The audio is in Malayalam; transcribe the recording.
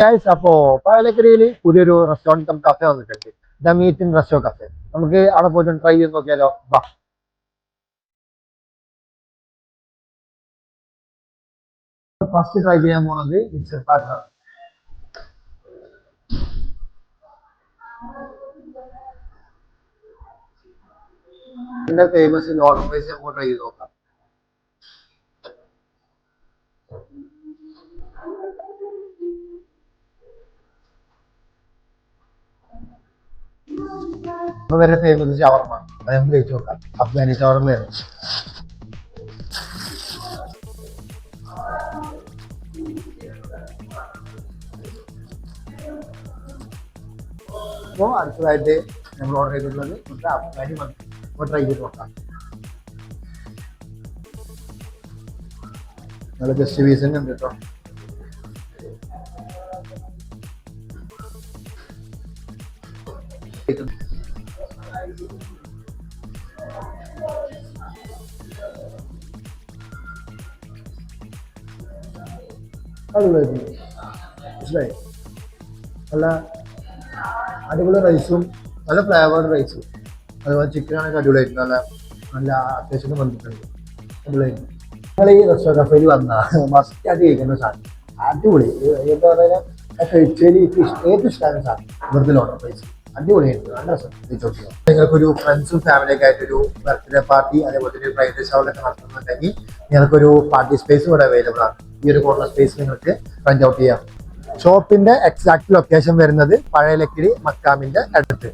ഗൈസ്, അപ്പോ പാലക്കരയിൽ പുതിയൊരു റെസ്റ്റോറന്റ് കം കഫേ വന്നിട്ടുണ്ട്. The meet in resto cafe. നമുക്ക് അവിടെ പോയിട്ട് ട്രൈ ചെയ്ത് നോക്കിയാലോ? ബാ. ഫസ്റ്റ് ട്രൈ ചെയ്യാൻ പോകുന്നത് മിക്സർ പാർട്ണർ. ഇതിന്റെ ഫേമസ് ലോങ് ഫ്രൈസ് നമുക്ക് ട്രൈ ചെയ്ത് നോക്കാം. ഇപ്പൊ വരെ ഫേമസ് ഷവർമ, അത് നമുക്ക് കഴിച്ചു നോക്കാം. അഫ്ഗാനി ഷവർമയാണ്. അപ്പോൾ അടുത്തതായിട്ട് നമ്മൾ ഓർഡർ ചെയ്തിട്ടുള്ളത് അഫ്ഗാനി മന്തി. അപ്പോൾ ട്രൈ ചെയ്ത് നോക്കാം. നല്ല ജസ്റ്റ് പീസ് തന്നെ ഉണ്ട് കേട്ടോ. മനസ്സിലായി? നല്ല അടിപൊളി റൈസും നല്ല ഫ്ലേവേർഡ് റൈസും, അതുപോലെ ചിക്കൻ ആണെങ്കിൽ അടിപൊളിയായിട്ട് നല്ല നല്ല അത്യാവശ്യം വന്നിട്ടുണ്ട്. അടിപൊളിയായിട്ട് നിങ്ങൾ ഈ റെസ്റ്റോറൻറ്റ് കഫേയിൽ വന്നാൽ മസ്റ്റ് ആയിട്ട് കഴിക്കുന്ന സാധനം അടിപൊളി. എന്താ പറയുക, കഴിച്ചതിൽ ഏറ്റവും ഇഷ്ടമായ സാധനം ഇവിടുത്തെ ലോട്ടർ പ്രൈസ് അടിപൊളിയായിട്ട് നല്ല രസം. കഴിച്ചോട്ടിയോ നിങ്ങൾക്കൊരു ഫ്രണ്ട്സും ഫാമിലിയൊക്കെ ആയിട്ടൊരു ബർത്ത്ഡേ പാർട്ടി അതേപോലെ തന്നെ ഫ്രൈഡേ ഷവറൊക്കെ നടത്തുന്നുണ്ടെങ്കിൽ നിങ്ങൾക്കൊരു പാർട്ടി സ്പേസ് ഇവിടെ അവൈലബിൾ ആണ്. ഈ ഒരു കോർണർ സ്പേസ് നിങ്ങൾക്ക് റെന്റ് ഔട്ട് ചെയ്യാം. ഷോപ്പിന്റെ എക്സാക്ട് ലൊക്കേഷൻ വരുന്നത് പഴയ ലക്കിടി മക്കാമിന്റെ അടുത്ത്.